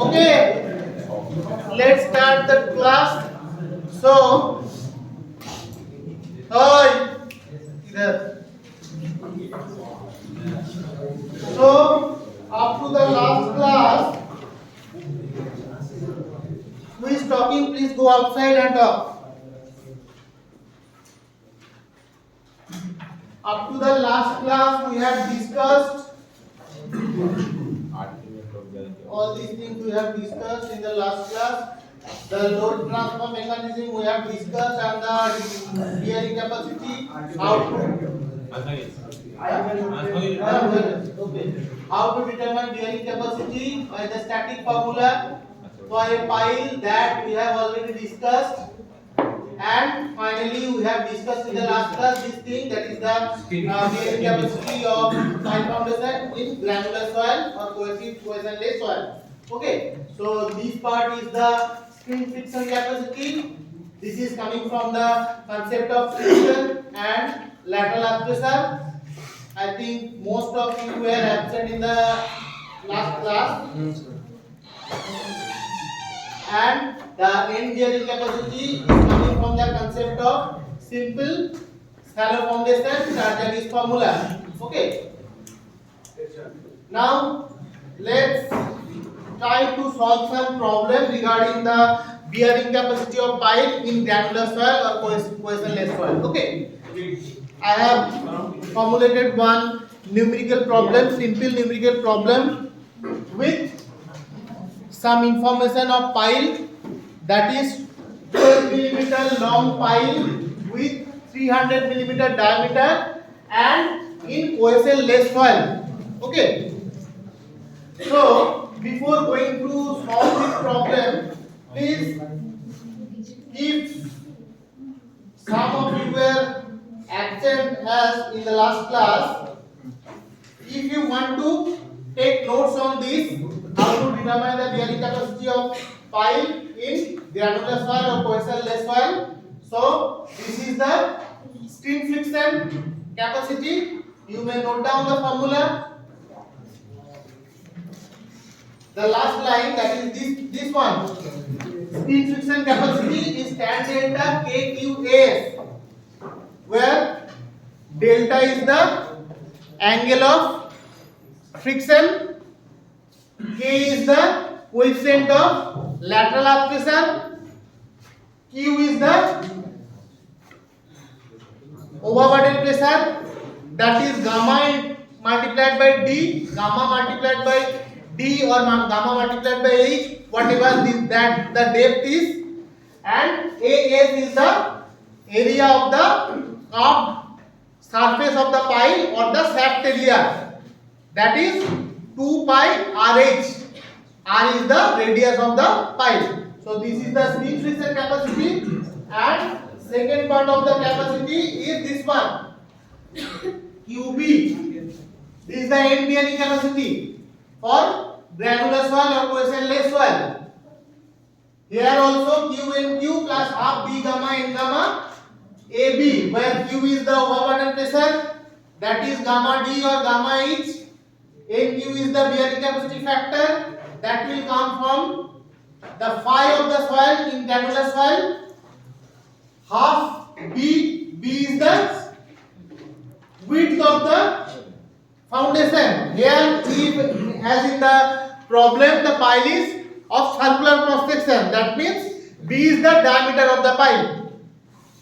Okay, let's start the class. So, hi, either. So, up to the last class, who is talking? Please go outside and talk. Up to the last class, we have discussed all these things. We have discussed in the last class. The load transfer mechanism we have discussed, and the bearing capacity. How to determine bearing capacity by the static formula for a pile, that we have already discussed. And finally, we have discussed in the last class this thing, that is the bearing capacity of pile foundation in granular soil or cohesive soil. Okay, so this part is the spring friction capacity. This is coming from the concept of friction and lateral arc pressure. I think most of you were absent in the last class. And the end bearing capacity is coming from the concept of simple shallow foundation Charge-Agis formula. Okay. Now let's try to solve some problem regarding the bearing capacity of pile in granular soil or cohesionless soil. Okay. I have formulated one numerical problem, simple numerical problem with some information of pile, that is 12 mm long pile with 300 mm diameter and in cohesionless soil. Okay. So before going to solve this problem, please, if some of you were absent as in the last class, if you want to take notes on this, how to determine the bearing capacity of pile in granular soil or cohesionless soil. So this is the spring friction capacity. You may note down the formula. The last line, that is this one. Spring friction capacity is tan delta KQS, where delta is the angle of friction, K is the coefficient of lateral arc pressure, Q is the overburden pressure, that is gamma multiplied by D, gamma multiplied by D or gamma multiplied by H, whatever that the depth is, and AS is the area of the curved surface of the pile or the shaft area, that is 2 pi RH. R is the radius of the pile. So this is the spring friction capacity, and second part of the capacity is this one, QB. This is the end bearing capacity for granular soil or cohesionless soil. Here also Q and Q plus half B gamma N gamma AB, where Q is the overburden pressure, that is gamma D or gamma H. NQ is the bearing capacity factor, that will come from the phi of the soil in granular soil. Half B is the width of the foundation. Here, if, as in the problem, the pile is of circular cross section, that means B is the diameter of the pile.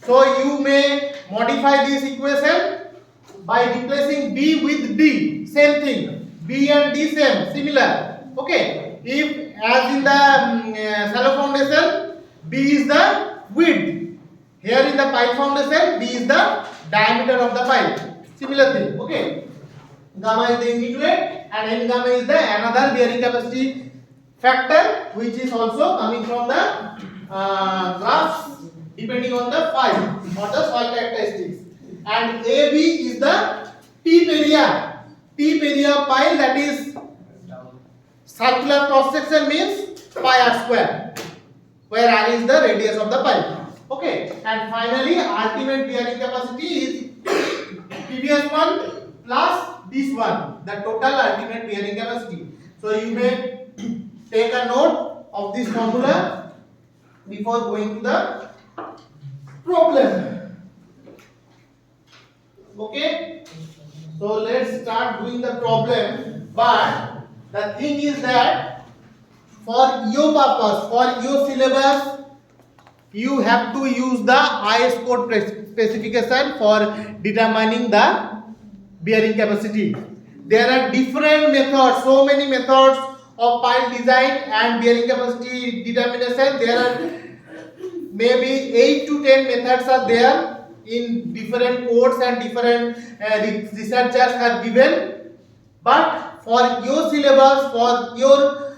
So you may modify this equation by replacing B with D. Same thing. B and D similar. Okay. If as in the shallow foundation, B is the width. Here in the pile foundation, B is the diameter of the pile. Similar thing. Okay. Gamma is the ingredient and N gamma is the another bearing capacity factor, which is also coming from the graphs depending on the phi or the soil characteristics. And AB is the tip area. Tip area of pile, that is circular cross section, means pi r square, where r is the radius of the pile. Okay, and finally ultimate bearing capacity is previous one plus this one, the total ultimate bearing capacity. So you may take a note of this formula before going to the problem. Okay, so let's start doing the problem. But the thing is that for your purpose, for your syllabus, you have to use the IS code specification for determining the bearing capacity. There are different methods, so many methods of pile design and bearing capacity determination. There are maybe 8 to 10 methods are there in different codes and different researchers have given. But for your syllabus, for your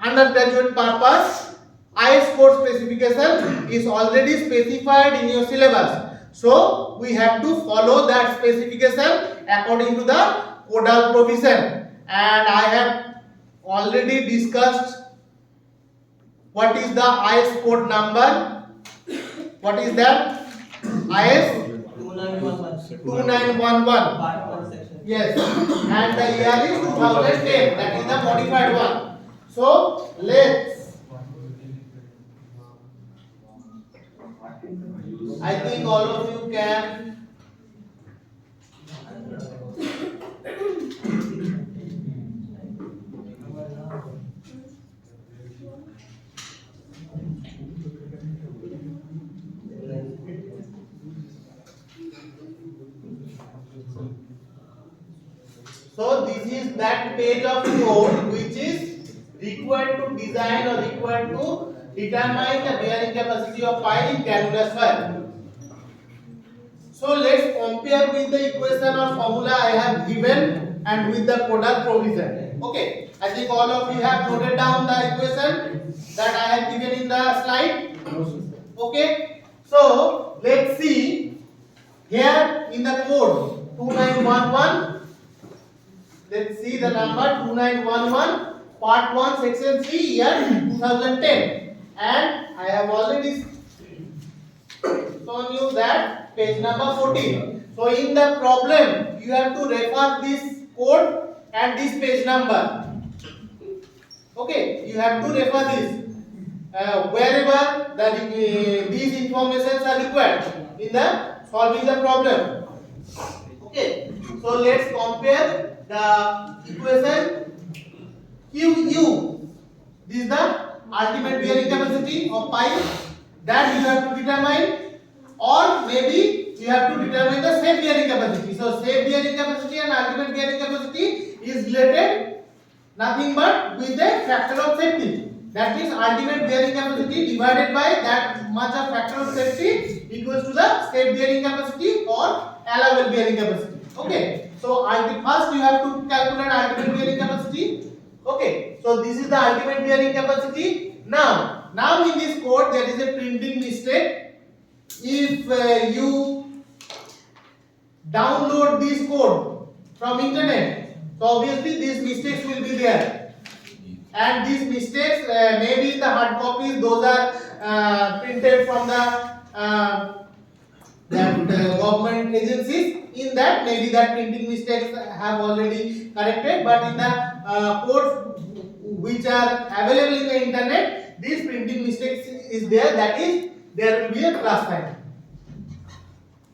undergraduate purpose, IS code specification is already specified in your syllabus. So we have to follow that specification according to the codal provision. And I have already discussed what is the IS code number. What is that? IS 2911. Yes. And the year is 2010. That is the modified one. So let's. I think all of you can. So this is that page of code which is required to design or required to determine the bearing capacity of pile in granulus soil. So let's compare with the equation or formula I have given and with the codal provision. Okay, I think all of you have noted down the equation that I have given in the slide. Okay, so let's see here in the code 2911. Let's see the number 2911, part 1, section 3, year 2010. And I have already shown you that page number 14. So in the problem, you have to refer this code and this page number. Okay, you have to refer this wherever these informations are required in the solving the problem. Okay, so let's compare the equation QU. This is the ultimate bearing capacity of pipe that you have to determine, or maybe you have to determine the safe bearing capacity. So safe bearing capacity and ultimate bearing capacity is related nothing but with the factor of safety. That means ultimate bearing capacity divided by that much of factor of safety equals to the safe bearing capacity or allowable bearing capacity. Okay, so first you have to calculate ultimate bearing capacity. Okay, so this is the ultimate bearing capacity. Now in this code there is a printing mistake. If you download this code from internet, so obviously these mistakes will be there. And these mistakes, maybe the hard copies, those are printed from the government agencies. In that, maybe that printing mistakes have already corrected, but in the codes which are available in the internet, this printing mistakes is there. That is, there will be a class file.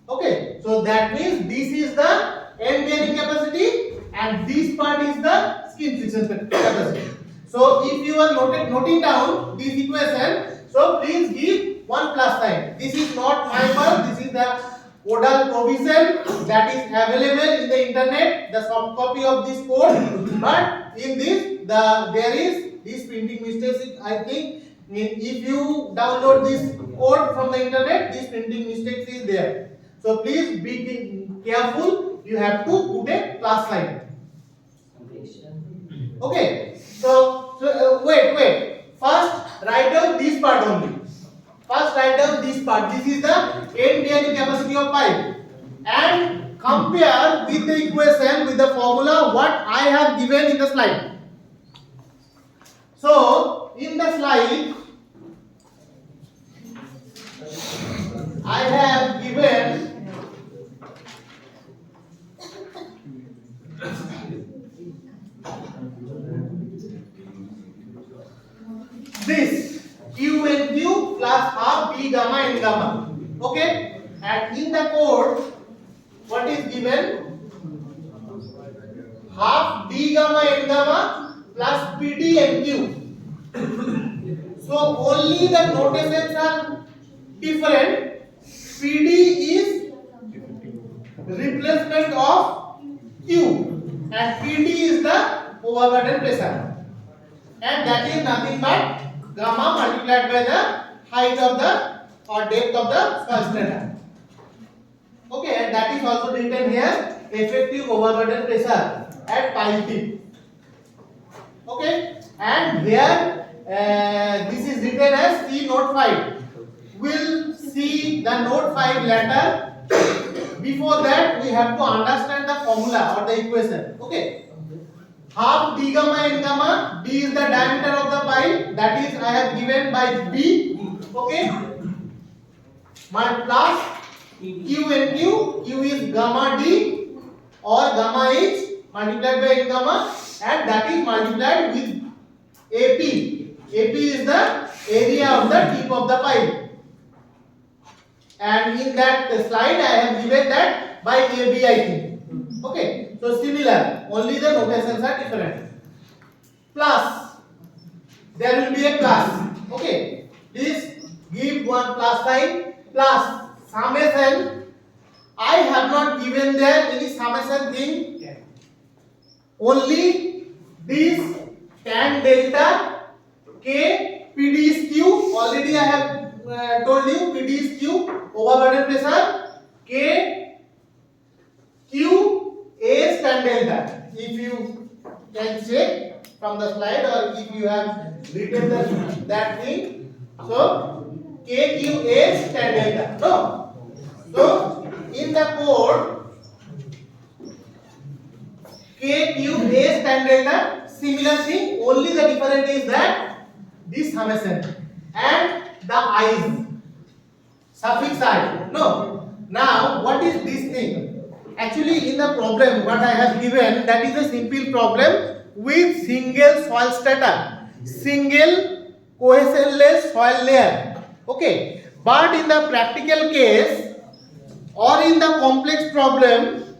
Okay, so that means this is the end bearing capacity, and this part is the skin friction capacity. So if you are noting down this equation, so please give one plus sign. This is not my word. This is the codal provision that is available in the internet, the soft copy of this code. But in this, there is this printing mistakes. I think if you download this code from the internet, this printing mistakes is there. So please be careful. You have to put a plus sign. Okay. So wait. First, write down this part only. First, write down this part. This is the end bearing capacity of pipe, and compare with the equation, with the formula what I have given in the slide. So in the slide, I have given half B gamma N gamma. Okay, and in the code, what is given? Half B gamma N gamma plus PD NQ. So only the notations are different. PD is replacement of Q and PD is the overburden pressure, and that is nothing but gamma multiplied by the height of the or depth of the soil strata. Okay, and that is also written here, effective overburden pressure at pile tip. Okay, and here this is written as C note 5. We'll see the note 5 later. Before that, we have to understand the formula or the equation. Okay, half D gamma N gamma. D is the diameter of the pile, that is I have given by B. Okay, my plus Q N Q. Q is gamma D or gamma H multiplied by N gamma, and that is multiplied with AP. AP is the area of the tip of the pile. And in that slide I have given that by AB I think. Okay, so similar, only the notations are different. Plus, there will be a plus. Okay, please give one plus sign. Plus summation. I have not given there any summation thing. Only this tan delta K PD is Q. Already I have told you PD is Q. Overburden pressure K Q A tan delta. If you can check from the slide or if you have written that thing, so K Q A tan delta. No. So in the code K Q A tan delta, similar thing. Only the difference is that this summation and the i's. Suffix I. No. Now, what is this thing? Actually, in the problem, what I have given, that is a simple problem with single soil strata, single cohesionless soil layer. Okay. But in the practical case or in the complex problem,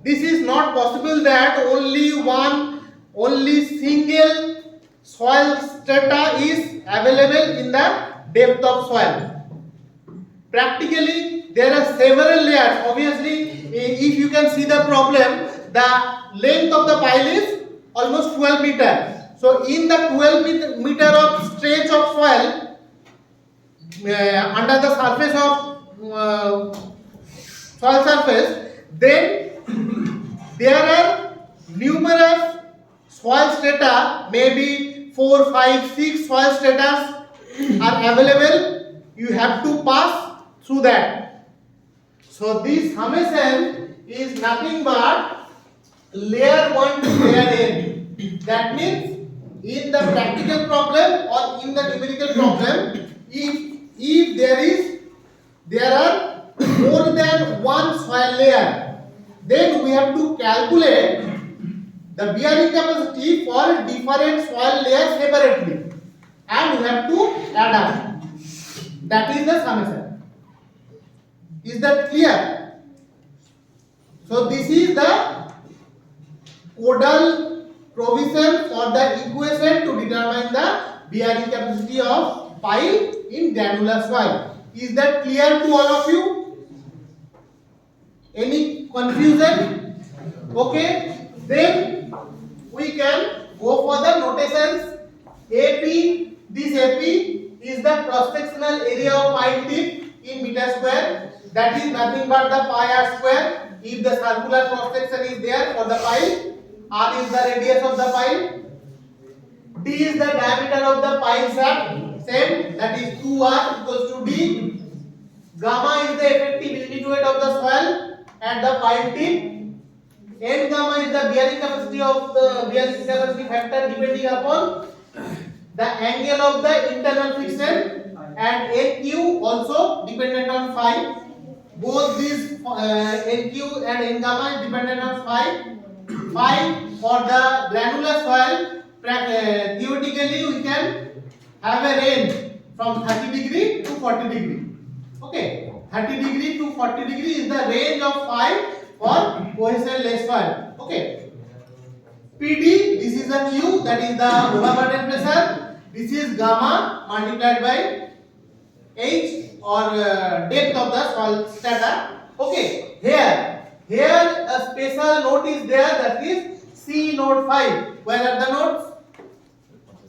this is not possible that only single soil strata is available in the depth of soil. Practically, there are several layers. Obviously, if you can see the problem, the length of the pile is almost 12 meters. So, in the 12 meter of stretch of soil under the surface of soil surface, then there are numerous soil strata, maybe 4, 5, 6 soil strata are available. You have to pass through that. So this summation is nothing but layer 1 to layer n. That means in the practical problem or in the numerical problem, if there are more than one soil layer, then we have to calculate the bearing capacity for different soil layers separately, and we have to add up. That is the summation. Is that clear? So this is the codal provision for the equation to determine the bearing capacity of pile in granular soil. Is that clear to all of you? Any confusion? Okay, then we can go for the notations. AP, this AP is the cross-sectional area of pile tip in meter square. That is nothing but the pi r square. If the circular cross-section is there for the pile, r is the radius of the pile, d is the diameter of the pile shaft, same, that is 2r equals to d. Gamma is the effective unit weight of the soil at the pile tip. N gamma is the bearing capacity of the bearing capacity factor depending upon the angle of the internal friction, and NQ also dependent on phi. Both these NQ and N gamma is dependent on phi. Phi for the granular soil, theoretically we can have a range from 30 degree to 40 degree. Okay, 30 degree to 40 degree is the range of phi for cohesion-less fluid. Okay, PD, this is the Q, that is the overburden pressure. This is gamma multiplied by H or depth of the soil strata. Okay, here a special note is there, that is C note 5. Where are the notes?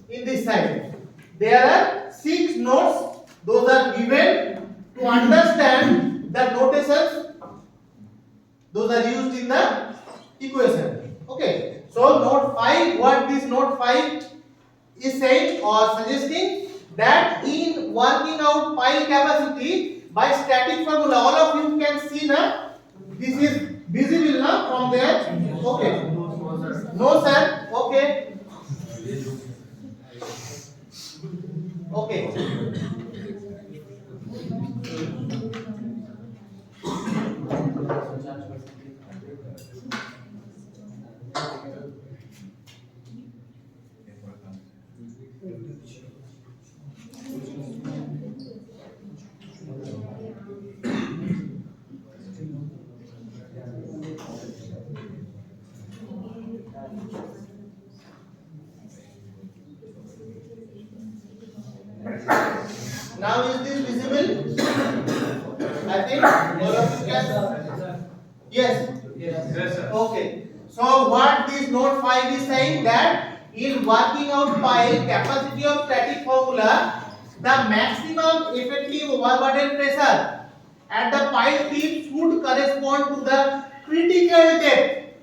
In this side. There are 6 notes. Those are given to understand the notations. Those are used in the equation. Okay. So note 5, what this note 5 is saying or suggesting, that in working out pile capacity by static formula, all of you can see that this is visible now from there. Okay. No sir. Okay. Okay. Now is this visible? I think all of you can. Yes. Yes, sir. Okay. So what this note 5 is saying, that in working out pile capacity of static formula, the maximum effective overburden pressure at the pile tip should correspond to the critical depth.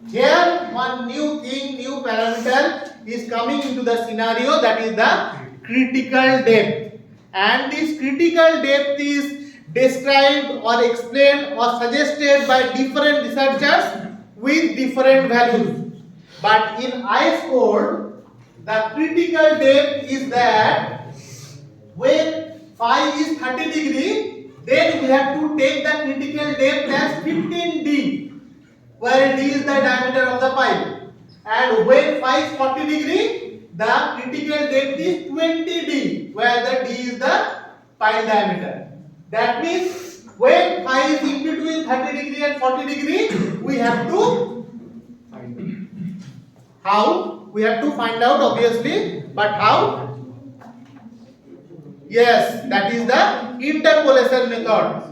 Here one new thing, new parameter is coming into the scenario, that is the critical depth. And this critical depth is described or explained or suggested by different researchers with different values. But in IS code, the critical depth is that when phi is 30 degree, then we have to take the critical depth as 15D, where D is the diameter of the pipe. And when phi is 40 degree, the critical depth is 20D, where the D is the pile diameter. That means when phi is in between 30 degree and 40 degree, we have to we have to find out, obviously, but how? Yes, that is the interpolation method.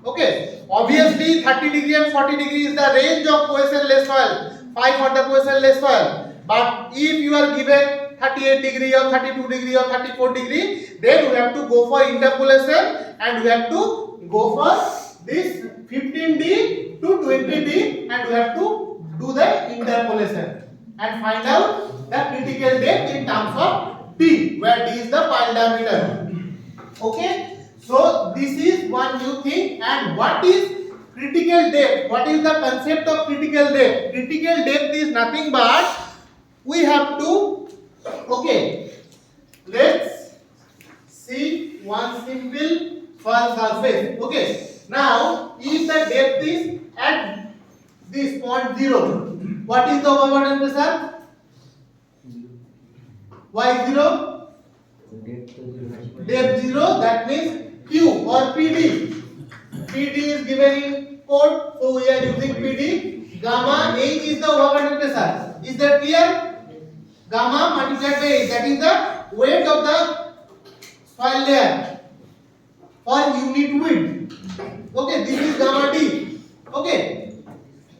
Okay, obviously 30 degree and 40 degree is the range of cohesion-less soil, phi for the cohesion-less soil. But if you are given 38 degree or 32 degree or 34 degree, then we have to go for interpolation, and we have to go for this 15D to 20D, and we have to do the interpolation and find out the critical depth in terms of D, where D is the pile diameter. Okay, so this is one new thing. And what is critical depth? What is the concept of critical depth? Critical depth is nothing but we have to, okay, let's see one simple soil surface. Okay, now if the depth is at this point 0, what is the overburden pressure? Why 0? Depth 0, that means Q or PD. PD is given in code, so we are using PD. Gamma H is the overburden pressure. Is that clear? Gamma multiplied by H, that is the weight of the soil layer for unit width. Okay, this is gamma D. Okay,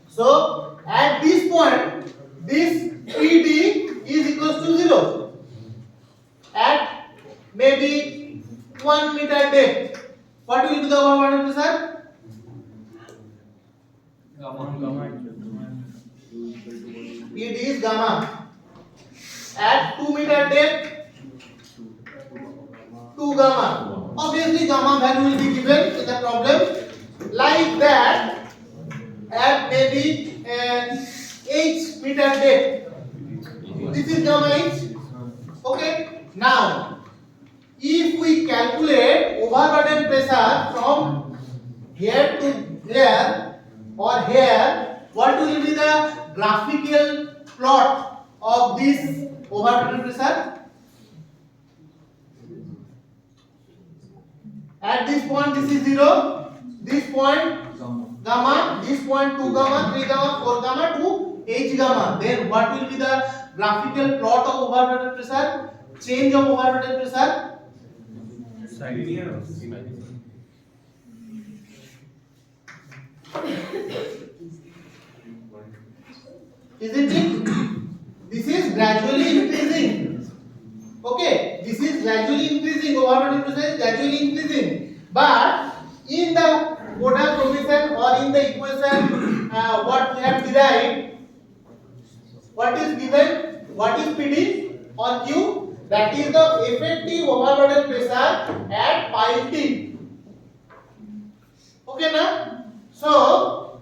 so at this point, this PD is equals to 0 at maybe 1 meter depth. What will be the overburden pressure? Gamma. PD is gamma. At 2 meter depth, 2 gamma. Obviously, gamma value will be given in the problem. Like that, at maybe 8 meter depth. This is gamma H. Okay. Now, if we calculate overburden pressure from here to here or here, what will be the graphical plot of this overburden pressure? At this point this is 0, this point gamma, this point 2 gamma, 3 gamma, 4 gamma to h gamma. Then what will be the graphical plot of overburden pressure? Change of overburden pressure. Isn't it? This is gradually increasing. Okay, this is gradually increasing. Overburden pressure is gradually increasing. But in the Godel provision or in the equation, what we have derived, what is given? What is PD or Q? That is the effective overburden pressure at pile tip. Okay, now? So,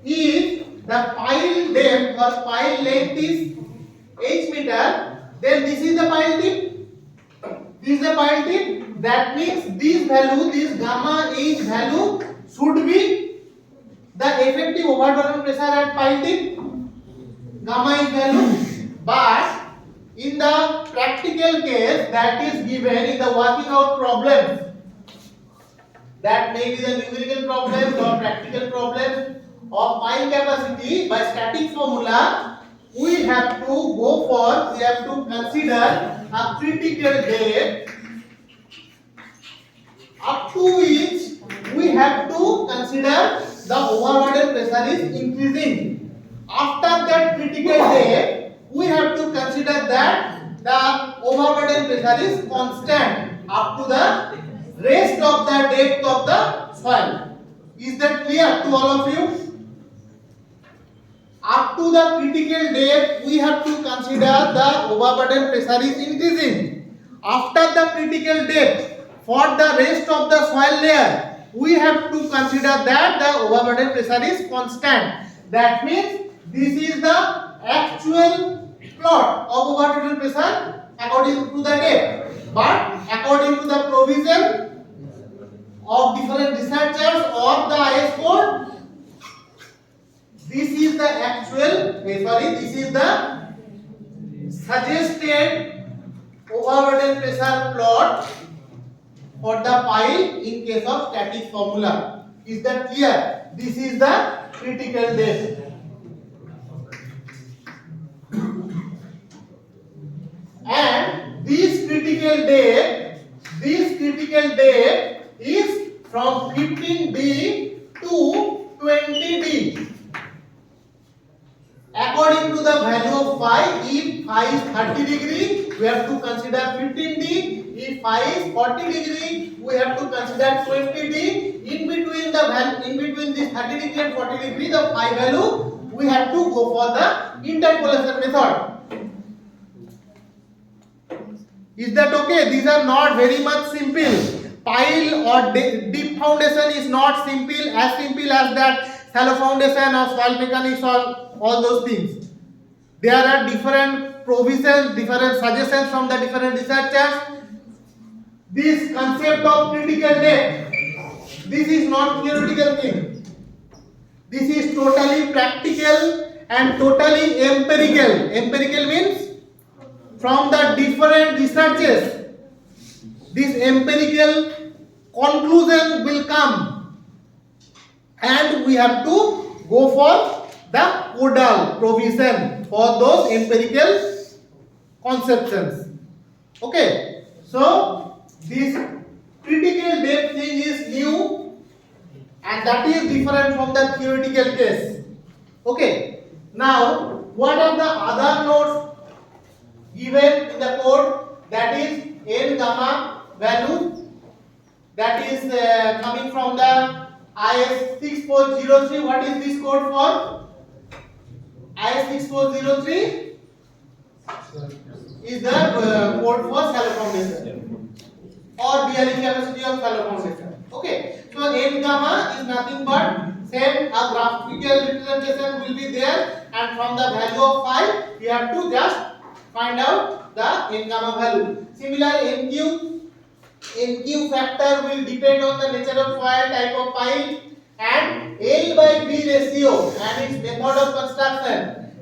if the pile depth or pile length is h meter, then this is the pile tip. This is the pile tip. That means this value, this gamma h value should be the effective overburden pressure at pile tip. Gamma h value. But in the practical case that is given in the working out problems, that may be the numerical problems or practical problems of pile capacity, by static formula we have to go for, we have to consider a critical depth up to which we have to consider the overburden pressure is increasing. After that critical depth, we have to consider that the overburden pressure is constant up to the rest of the depth of the soil. Is that clear to all of you? Up to the critical depth, we have to consider the overburden pressure is increasing. After the critical depth, for the rest of the soil layer, we have to consider that the overburden pressure is constant. That means this is the actual plot of overburden pressure according to the depth. But according to the provision of different researchers or the IS code, this is the actual, this is the suggested overburden pressure plot for the pile in case of static formula. Is that clear? This is the critical depth. And this critical depth is from 15D to 20D. According to the value of phi, if phi is 30 degree, we have to consider 15D. If phi is 40 degree, we have to consider 20D. In between this 30 degree and 40 degree, the phi value, we have to go for the interpolation method. Is that okay? These are not very much simple. Pile or deep foundation is not simple as that shallow foundation or soil mechanics or all those things. There are different provisions, different suggestions from the different researchers. This concept of critical depth, this is not theoretical thing. This is totally practical and totally empirical. Empirical means from the different researches, this empirical conclusion will come, and we have to go for the codal provision for those empirical conceptions. Okay, so this critical depth thing is new, and that is different from the theoretical case. Okay, now what are the other nodes given in the code? That is N gamma value, that is coming from the IS 6403. What is this code for? IS 6403 is the code for shallow foundation or bearing capacity of shallow foundation. Okay, so N gamma is nothing but same, a graphical representation will be there, and from the value of phi we have to just find out the N gamma value. Similar NQ factor will depend on the nature of soil, type of pile, and L by B ratio and its method of construction.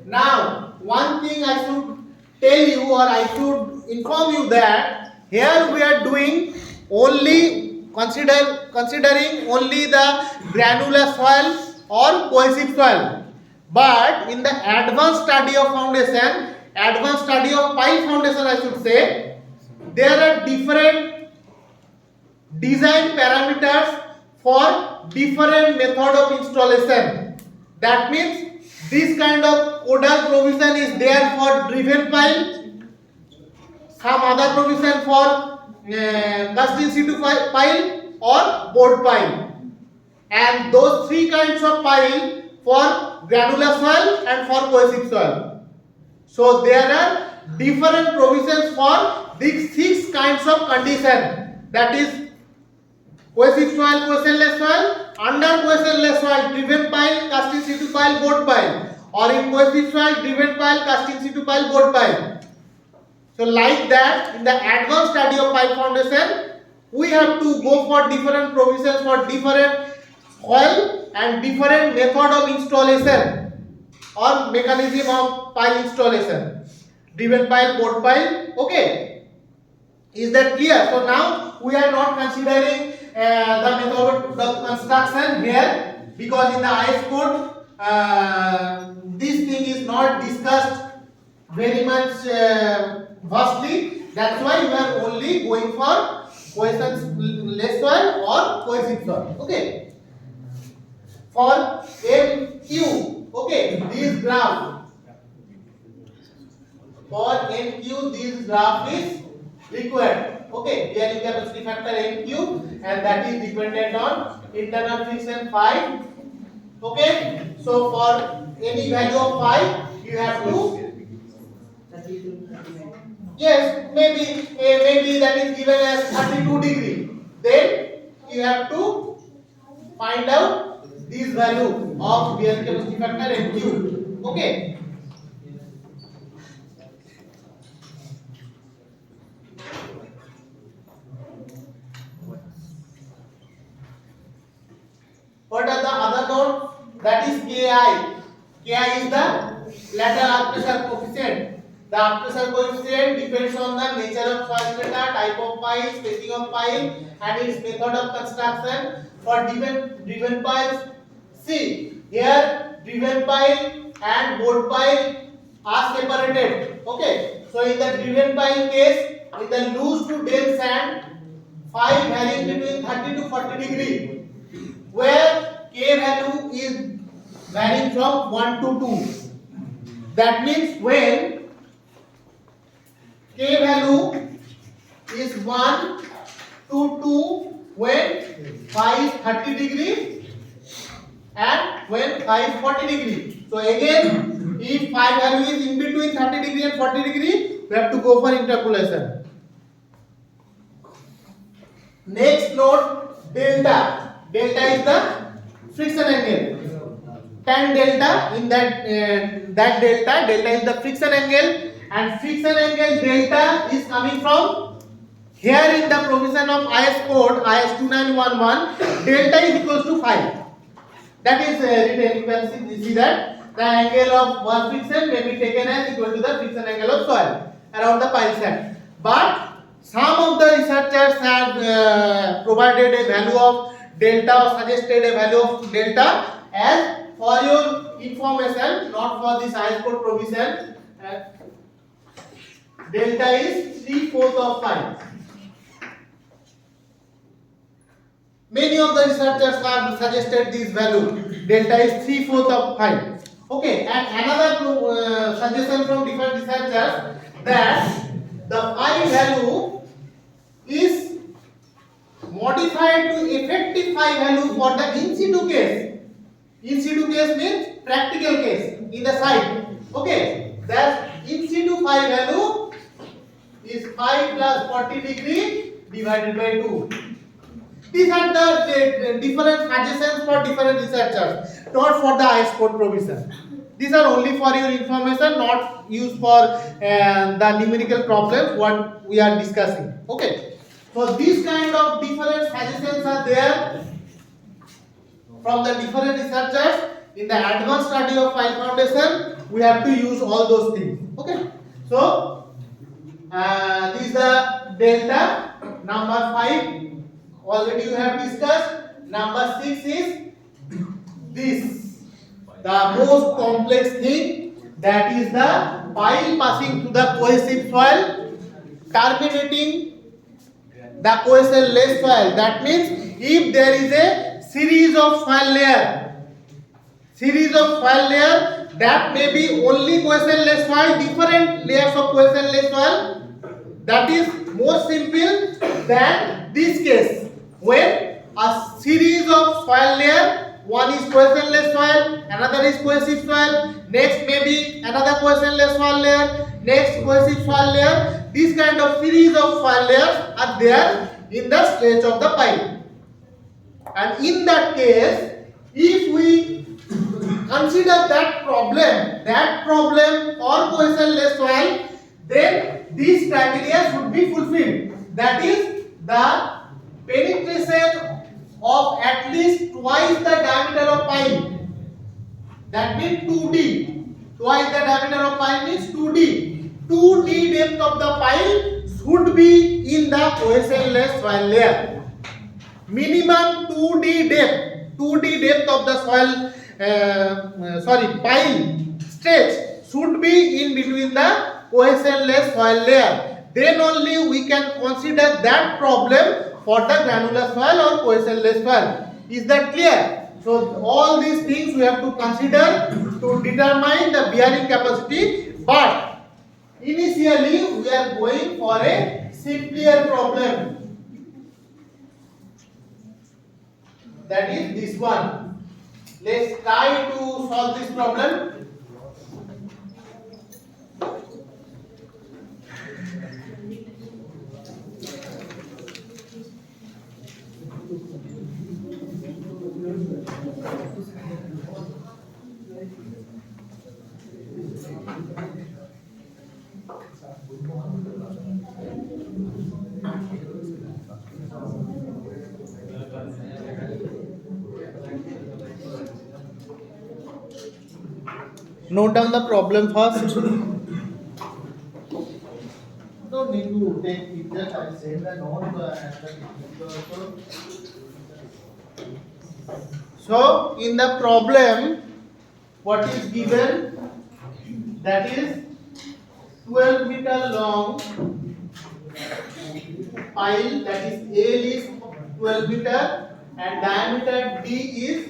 Now, one thing I should tell you, or I should inform you, that here we are doing only considering only the granular soil or cohesive soil. But in the advanced study of foundation, advanced study of pile foundation, I should say, there are different design parameters for different method of installation. That means this kind of codal provision is there for driven pile, some other provision for cast in situ pile or board pile, and those three kinds of pile for granular soil and for cohesive soil. So there are different provisions for these 6 kinds of condition, that is cohesive soil, cohesionless soil, under cohesionless soil, driven pile, cast in situ pile, board pile, or in cohesive soil, driven pile, cast in situ pile, board pile. So like that, in the advanced study of pile foundation, we have to go for different provisions for different soil and different method of installation or mechanism of pile installation, driven pile, board pile. Okay, is that clear? So now we are not considering the method of construction here, because in the IS code this thing is not discussed very much vastly. That's why we are only going for cohesionless soil or cohesive soil. Okay, for MQ, okay, this graph, for MQ this graph is required. Okay, bearing capacity factor MQ, and that is dependent on internal friction phi. Okay, so for any value of phi, you have to, yes, maybe that is given as 32 degree. Then you have to find out this value of bearing capacity factor MQ. Okay. What are the other nodes? That is Ki. Ki is the lateral arc pressure coefficient. The arc pressure coefficient depends on the nature of soil strata, type of pile, spacing of pile, and its method of construction. For driven piles, see here driven pile and board pile are separated. Okay, so in the driven pile case, in the loose to dense sand, phi varies between 30 to 40 degree. Where K value is varying from 1 to 2. That means when K value is 1 to 2, when phi is 30 degree and when phi is 40 degree. So again, if phi value is in between 30 degree and 40 degree, we have to go for interpolation. Next node, delta. Delta is the friction angle. Tan delta, in that delta is the friction angle, and friction angle delta is coming from here in the provision of IS code IS 2911. Delta is equals to phi. That is written. You can see that the angle of one friction may be taken as equal to the friction angle of soil around the pile sand. But some of the researchers have provided a value of delta or suggested a value of delta as for your information, not for this IS code provision. Delta is 3/4 of phi. Many of the researchers have suggested this value. Delta is 3/4 of phi. Okay, and another suggestion from different researchers that the phi value is modified to effective phi value for the in situ case. In situ case means practical case in the site. Okay, that in situ phi value is phi plus 40 degree divided by 2. These are the different suggestions for different researchers, not for the IS code provision. These are only for your information, not used for the numerical problems what we are discussing. Okay. So these kind of different suggestions are there from the different researchers. In the advanced study of pile foundation, we have to use all those things. Okay. So this is the delta number 5. already you have discussed. Number 6 is this, the most complex thing, that is the pile passing through the cohesive soil, terminating the cohesive soil. That means if there is a series of soil layer that may be only cohesive soil, different layers of cohesive soil, that is more simple than this case, when a series of soil layer, one is cohesive soil, another is cohesive soil, next maybe another cohesive soil layer, next cohesive soil layer. This kind of series of soil layers are there in the stretch of the pipe. And in that case, if we consider that problem or cohesive soil, then these criteria should be fulfilled. That is, the penetration of at least twice the diameter of pipe. That means 2D. Twice the diameter of pipe means 2D. 2D depth of the pipe should be in the cohesive soil layer. Minimum 2D depth of the soil, pile stretch should be in between the cohesive soil layer. Then only we can consider that problem for the granular soil or cohesive soil. Is that clear? So all these things we have to consider to determine the bearing capacity. But initially we are going for a simpler problem. That is this one. Let's try to solve this problem. Note down the problem first. Don't need to take pictures. I send the note and the also. So in the problem, what is given? That is 12-meter long pile. That is L is 12 meter and diameter D is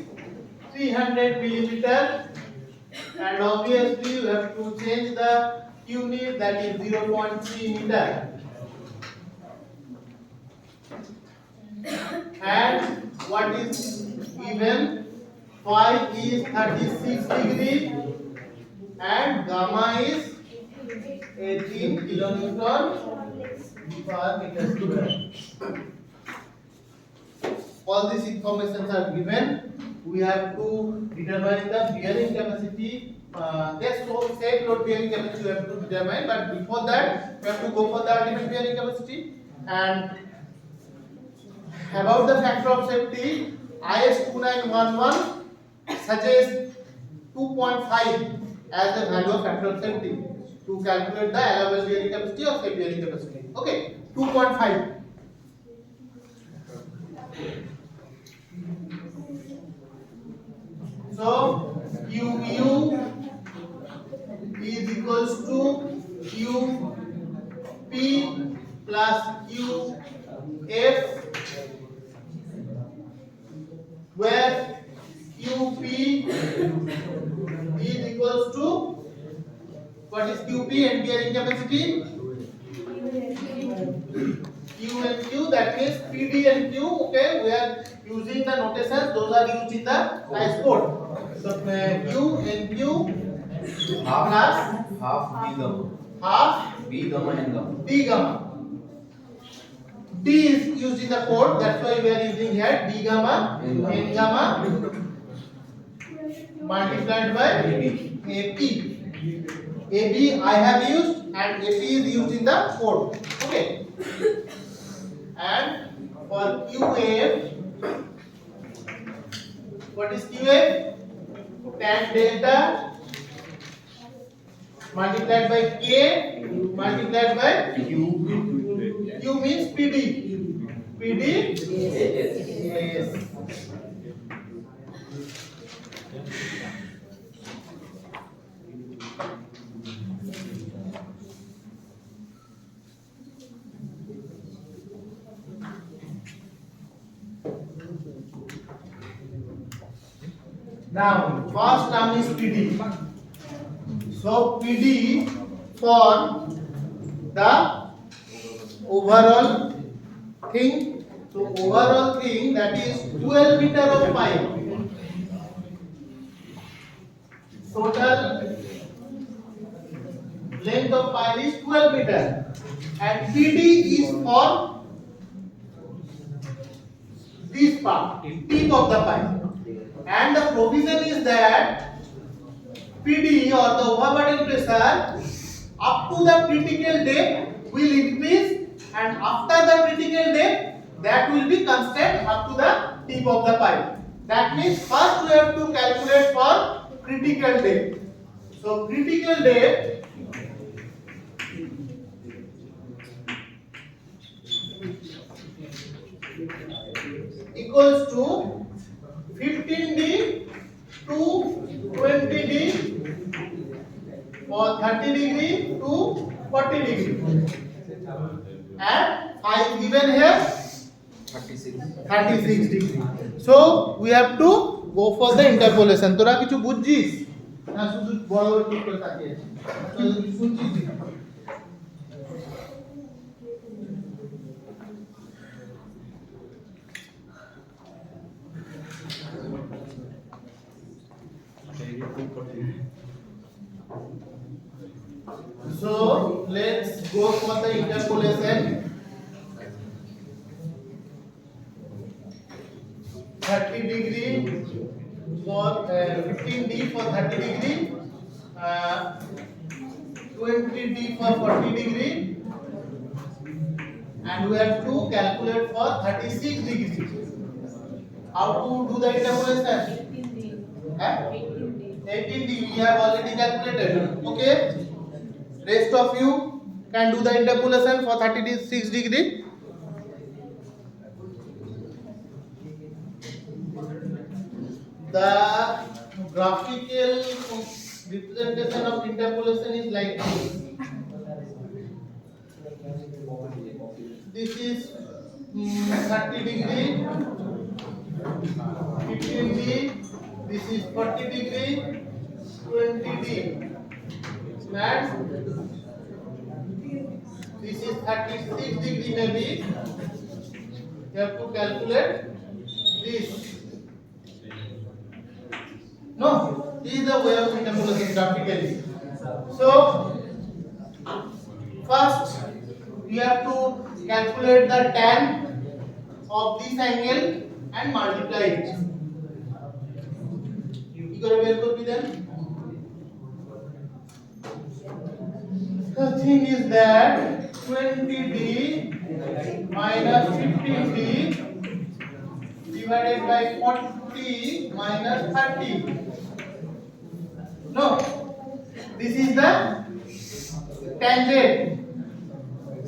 300 millimeter. And obviously you have to change the unit, that is 0.3 meter. And what is given? Phi is 36 degree and gamma is 18 kilonewton per meter square. All these informations are given. We have to determine the bearing capacity. Yes, so same load bearing capacity we have to determine, but before that we have to go for the ultimate bearing capacity. And about the factor of safety, IS 2911 suggests 2.5 as the value of factor of safety to calculate the allowable bearing capacity or safe bearing capacity. Okay, 2.5. So QU is equals to QP plus QF, where QP is equals to, what is QP and bearing capacity? Q and Q, that means PD and Q. Okay, we are using the notations, those are used in the IS code. So Q and Q plus half B gamma. half B gamma and gamma. D gamma. D is used in the code, that's why we are using here D gamma, N gamma multiplied by AP. AB I have used and AP is used in the code. Okay. And for QF, what is QF? Tan delta multiplied by K multiplied by Q. Q means PD. PD PD? Yes. Now, first term is PD. So PD for the overall thing. So overall thing, that is 12 meter of pipe. Total length of pipe is 12 meter, and PD is for this part, tip of the pipe. And the provision is that PD or the overburden pressure up to the critical depth will increase, and after the critical depth that will be constant up to the tip of the pipe. That means first we have to calculate for critical depth. So critical depth equals to 15D to 20D for 30 degree to 40 degree, and I given here 36 degree. So we have to go for the interpolation. তোরা কিছু বুঝছিস না শুধু বড় বড় tick করে তাকিয়ে আছিস? তোরা কিছু শুনছিস না? So let's go for the interpolation. 30 degree for 15D for 30 degree, 20D for 40 degree, and we have to calculate for 36 degree. How to do the interpolation? 18D we have already calculated. Okay, rest of you can do the interpolation for 36 degree. The graphical representation of interpolation is like this. This is 30 degree, 15D, this is 40 degree, 20D, and this is 36 degree maybe. You have to calculate this. No, this is the way of interpolation graphically. So first you have to calculate the tan of this angle and multiply it. কি করে বের করবি দেন? The thing is that 20D minus 15D divided by 40 minus 30. No, this is the tangent.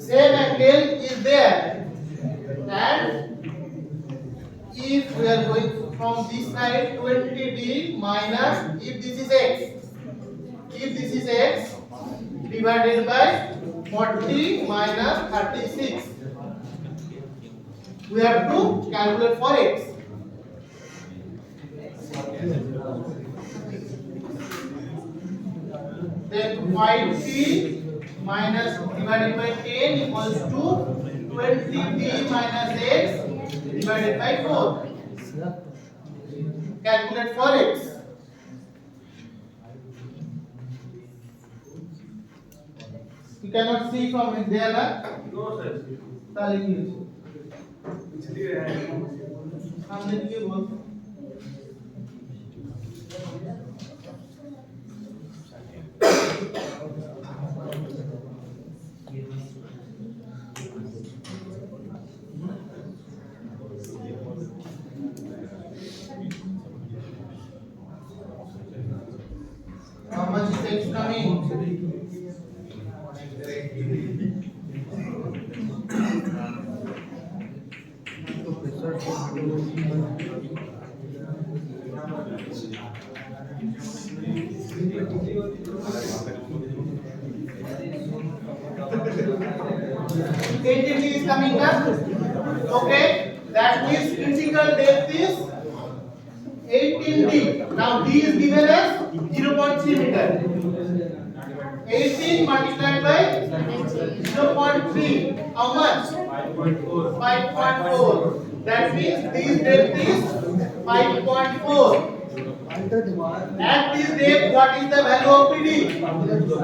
Same angle is there, and if we are going from this side, 20D minus, if this is x, divided by 40 minus 36, we have to calculate for x. Then 5t minus divided by 10 equals to 20t minus x divided by 4. Calculate for x. You cannot see from it there, na? No, sir. ताली की इसलिए सामने की बोल How much is X coming? 18D is coming up. Okay, that means critical depth is 18D. Now D is given as 0.3 meter. 18 multiplied by 0.3. How much? 5.4. That means this depth is 5.4. At this depth, what is the value of PD?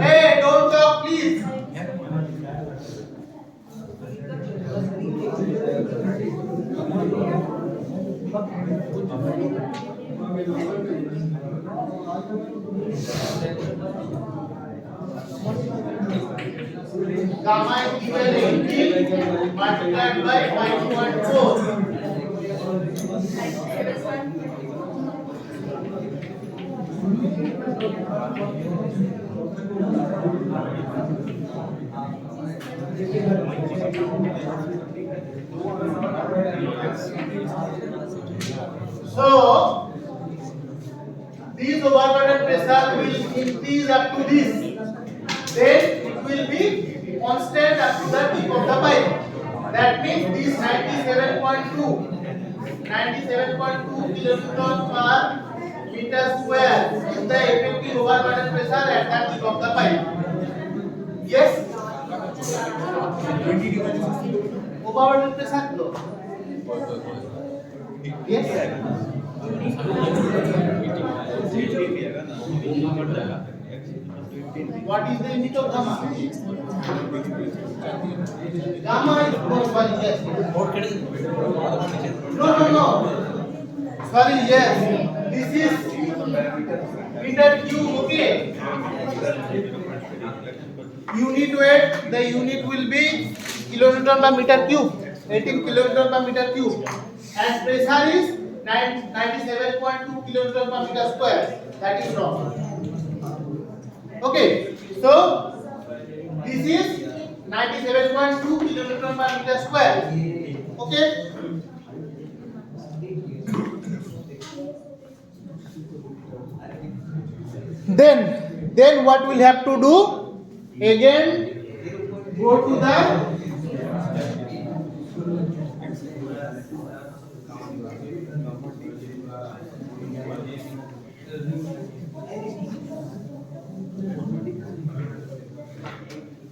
Hey, don't talk, please. Gamma is given 18 multiplied by 5.4. So, this overburden pressure will increase up to this. Then it will be constant up to the tip of the pipe. That means this 97.2 kilonewton per meter square is the effective overburden pressure at the tip of the pipe. Yes? Overburden pressure to? Yes? What is the unit of gamma? Gamma is yes. No. Sorry, yes. This is meter cube, okay? Unit weight, the unit will be kilonewton per meter cube. 18 kilonewton per meter cube. And pressure is 97.2 kilonewton per meter square. That is wrong. Okay, so this is 97.2 kilonewton per meter square. Okay. Then what we'll have to do? Again, go to the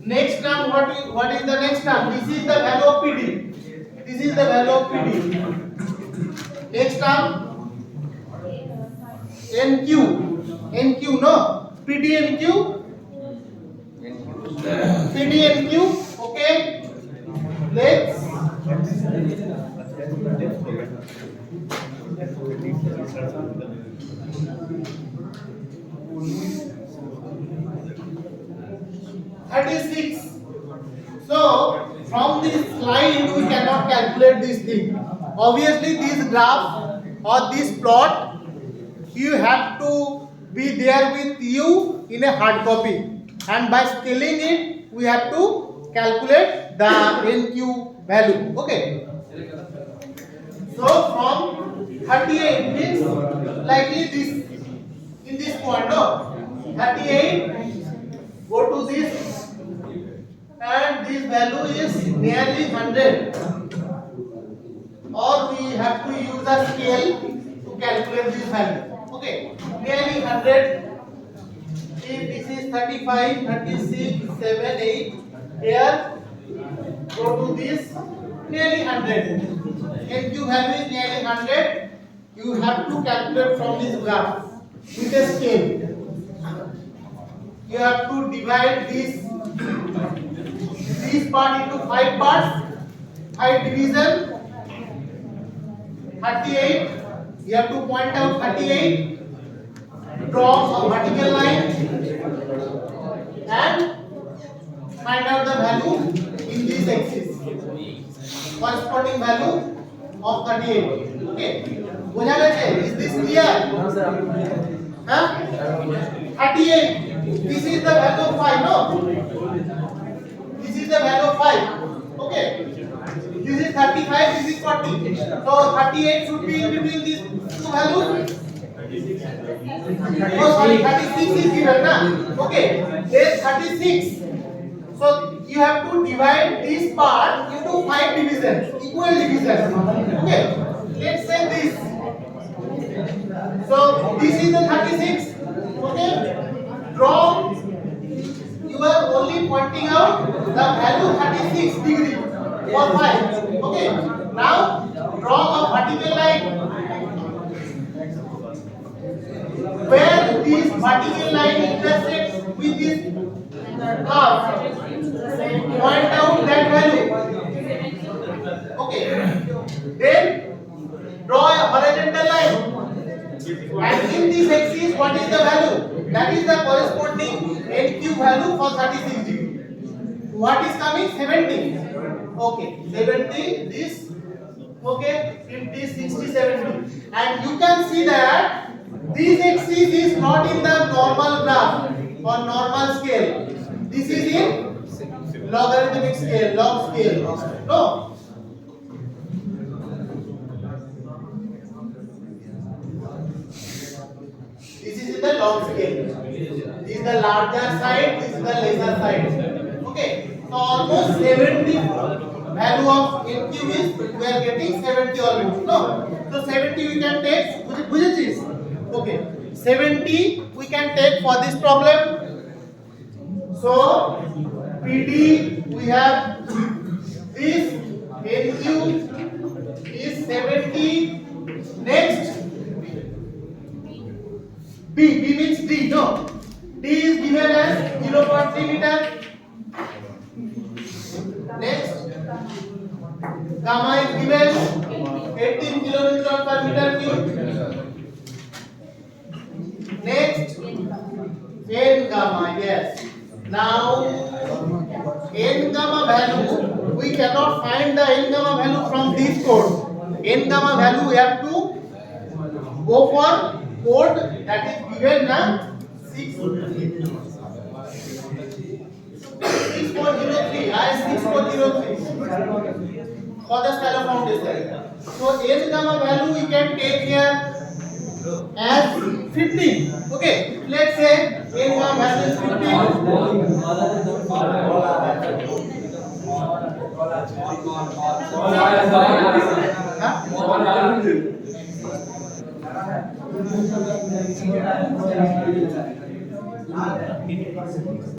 next term. What is the next term? This is the value of PD. This is the value of PD. Next term NQ. NQ, no? PD NQ. PD NQ. Okay. Let's So from this slide we cannot calculate this thing. Obviously this graph or this plot you have to be there with you in a hard copy, and by scaling it we have to calculate the NQ value. Okay. So from 38 means likely this in this point, no? 38 go to this, and this value is nearly 100, or we have to use a scale to calculate this value. Okay, nearly 100. If this is 35, 36, 7, 8, here go to this, nearly 100. NQ value is nearly 100. You have to calculate from this graph with a scale. You have to divide this part into 5 parts, 5 division. 38, you have to point out 38, draw a vertical line and find out the value in this axis, corresponding value of 38. Okay, बुझा गया? Is this clear? Huh? 38. This is the value of 5, no? This is the value of 5. Okay. This is 35, this is 40. So 38 should be in between these two values. Oh, sorry, 36 is given, na? Okay, there's 36. So you have to divide this part into 5 divisions, equal divisions. Okay, let's say this. So this is the 36. Okay, draw. You are only pointing out the value 36 degree for 5. Okay, now draw a vertical line where this vertical line intersects with this curve. Point out that value. Okay, then draw a horizontal line. And in this axis, what is the value? That is the corresponding NQ value for 36 degree. What is coming? 70. Okay, 70, this, okay, 50, 60, 70. And you can see that this axis is not in the normal graph or normal scale. This is in logarithmic scale, log scale. No. This is in the log scale. This is the larger side, this is the lesser side. Okay, so almost 70 value of NQ is we are getting 70 almost. No, so 70 we can take. Which is okay. 70 we can take for this problem. So PD we have this NQ is 70. Next. B means D, no. D is given as 0.3 meter. Next, gamma is given 18 kilonewton per meter cube. Next, N gamma, yes. Now, N gamma value, we cannot find the N gamma value from this code. N gamma value we have to go for code that is given na 6403 I6403 for the scala foundation. So N gamma value we can take here as 15. Okay, let's say N gamma value is 15.